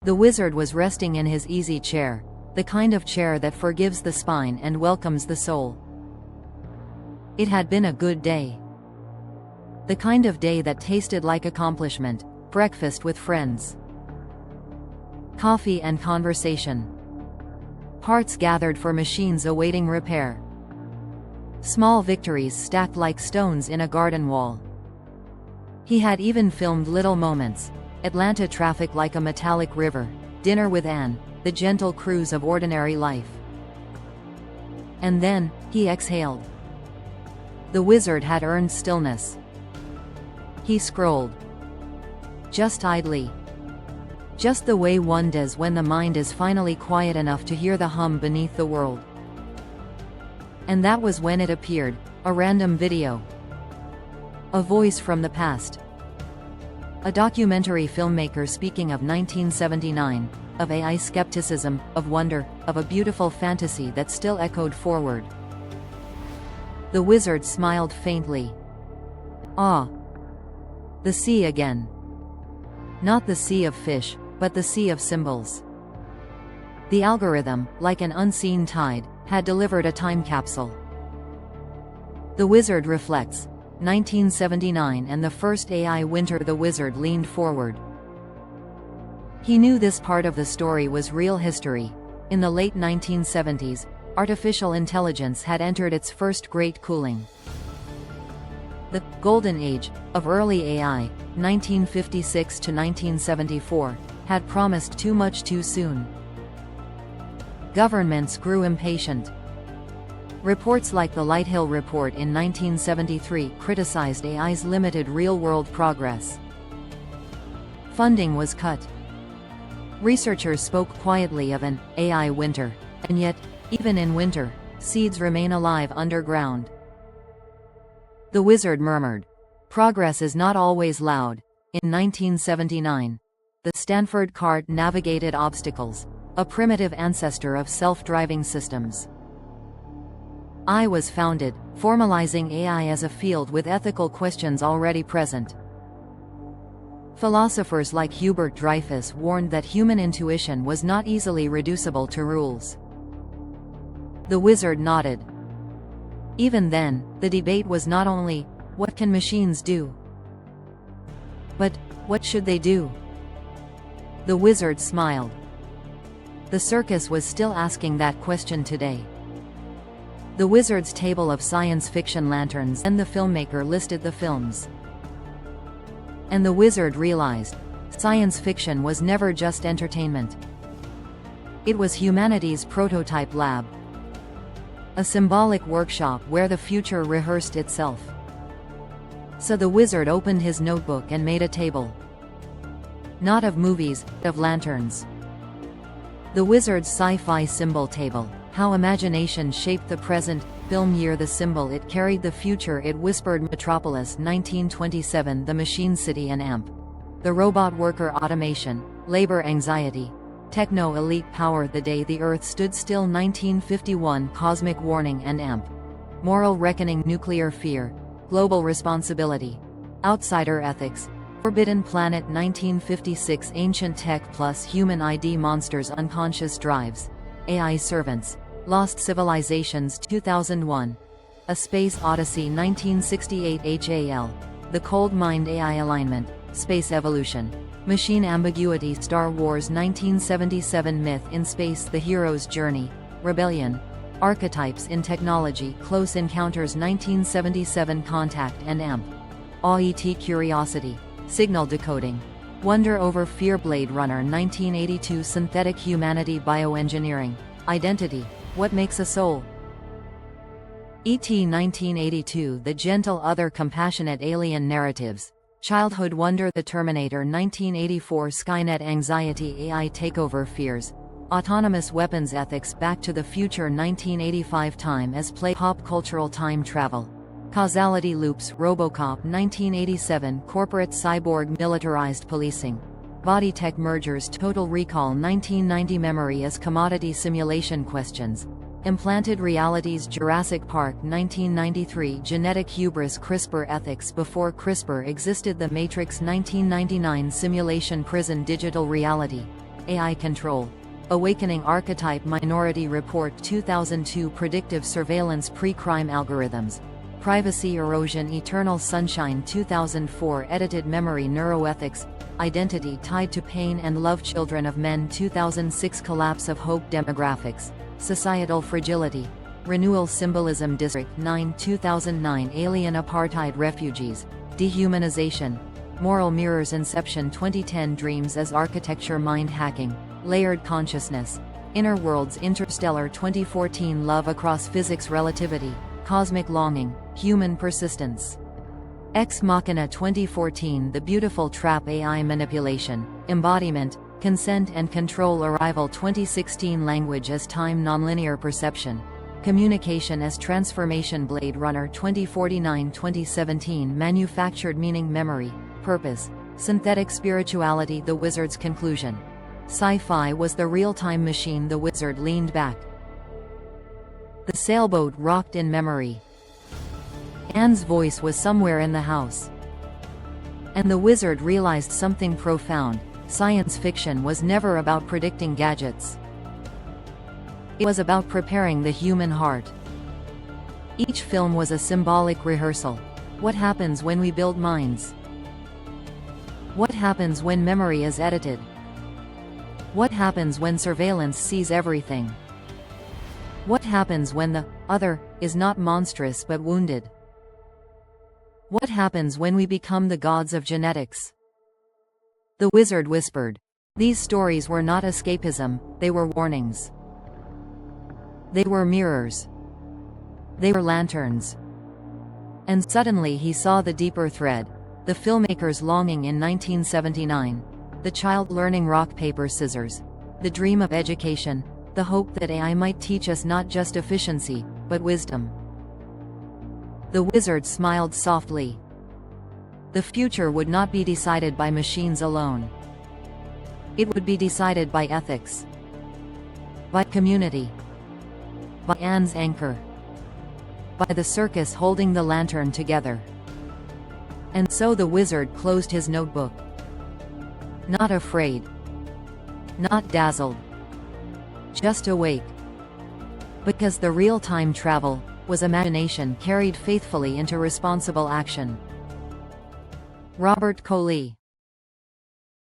The wizard was resting in his easy chair, the kind of chair that forgives the spine and welcomes the soul. It had been a good day. The kind of day that tasted like accomplishment, breakfast with friends, coffee and conversation, parts gathered for machines awaiting repair, small victories stacked like stones in a garden wall. He had even filmed little moments: Atlanta traffic like a metallic river, dinner with Anne, the gentle cruise of ordinary life. And then, he exhaled. The wizard had earned stillness. He scrolled. Just idly. Just the way one does when the mind is finally quiet enough to hear the hum beneath the world. And that was when it appeared, a random video. A voice from the past. A documentary filmmaker speaking of 1979, of AI skepticism, of wonder, of a beautiful fantasy that still echoed forward. The wizard smiled faintly. Ah. The sea again. Not the sea of fish, but the sea of symbols. The algorithm, like an unseen tide, had delivered a time capsule. The wizard reflects. 1979 and the first AI winter. The wizard leaned forward. He knew this part of the story was real history. In the late 1970s, artificial intelligence had entered its first great cooling. The golden age of early AI, 1956 to 1974, had promised too much too soon. Governments grew impatient. Reports like the Lighthill Report in 1973 criticized AI's limited real-world progress. Funding was cut. Researchers spoke quietly of an AI winter, and yet, even in winter, seeds remain alive underground. The wizard murmured. Progress is not always loud. In 1979, the Stanford Cart navigated obstacles, a primitive ancestor of self-driving systems. AI was founded, formalizing AI as a field with ethical questions already present. Philosophers like Hubert Dreyfus warned that human intuition was not easily reducible to rules. The wizard nodded. Even then, the debate was not only, what can machines do? But, what should they do? The wizard smiled. The circus was still asking that question today. The wizard's table of science fiction lanterns, and the filmmaker listed the films. And the wizard realized, science fiction was never just entertainment. It was humanity's prototype lab. A symbolic workshop where the future rehearsed itself. So the wizard opened his notebook and made a table. Not of movies, of lanterns. The Wizard's Sci-Fi Symbol Table. How imagination shaped the present. Film year. The symbol it carried the future it whispered. Metropolis 1927. The Machine City and AMP. The Robot Worker. Automation, Labor Anxiety, Techno-Elite Power. The Day the Earth Stood Still 1951. Cosmic Warning and AMP. Moral Reckoning. Nuclear Fear, Global Responsibility, Outsider Ethics, Forbidden Planet 1956. Ancient Tech plus Human ID. Monsters. Unconscious Drives, AI Servants, Lost Civilizations 2001. A Space Odyssey 1968. HAL, The Cold Mind. AI Alignment, Space Evolution, Machine Ambiguity. Star Wars 1977. Myth in Space. The Hero's Journey, Rebellion, Archetypes in Technology. Close Encounters 1977. Contact and AMP. AET. Curiosity, Signal Decoding, Wonder Over Fear. Blade Runner 1982. Synthetic Humanity Bioengineering, Identity, What Makes a Soul. E.T. 1982. The Gentle Other. Compassionate Alien Narratives, Childhood Wonder. The Terminator 1984. Skynet Anxiety AI Takeover Fears, Autonomous Weapons Ethics. Back to the Future 1985. Time as Play. Pop cultural time travel, Causality Loops. Robocop 1987. Corporate Cyborg Militarized Policing, Body Tech Mergers. Total Recall 1990. Memory as Commodity. Simulation Questions, Implanted Realities. Jurassic Park 1993. Genetic Hubris CRISPR Ethics. Before CRISPR existed. The Matrix 1999. Simulation Prison. Digital Reality, AI Control. Awakening Archetype Minority Report 2002 Predictive Surveillance Pre-crime Algorithms. Privacy Erosion Eternal Sunshine 2004 Edited Memory Neuroethics. Identity Tied to Pain and Love Children of Men 2006 Collapse of Hope Demographics. Societal Fragility. Renewal Symbolism District 9 2009 Alien Apartheid Refugees. Dehumanization. Moral Mirrors Inception 2010 Dreams as Architecture Mind Hacking. Layered Consciousness. Inner Worlds Interstellar 2014 Love Across Physics Relativity. Cosmic Longing. Human Persistence. Ex Machina 2014 The Beautiful Trap AI Manipulation, Embodiment, Consent and Control Arrival 2016 Language as Time Nonlinear Perception. Communication as Transformation Blade Runner 2049 2017 Manufactured Meaning Memory, Purpose, Synthetic Spirituality The Wizard's Conclusion. Sci-fi was the real-time machine. The wizard leaned back. The sailboat rocked in memory. Anne's voice was somewhere in the house. And the wizard realized something profound. Science fiction was never about predicting gadgets. It was about preparing the human heart. Each film was a symbolic rehearsal. What happens when we build minds? What happens when memory is edited? What happens when surveillance sees everything? What happens when the other is not monstrous but wounded? What happens when we become the gods of genetics? The wizard whispered. These stories were not escapism, they were warnings. They were mirrors. They were lanterns. And suddenly he saw the deeper thread. The filmmaker's longing in 1979. The child learning rock, paper, scissors. The dream of education. The hope that AI might teach us not just efficiency, but wisdom. The wizard smiled softly. The future would not be decided by machines alone. It would be decided by ethics. By community. By Anne's anchor. By the circus holding the lantern together. And so the wizard closed his notebook. Not afraid. Not dazzled. Just awake. Because the real-time travel was imagination carried faithfully into responsible action. Robert Coley.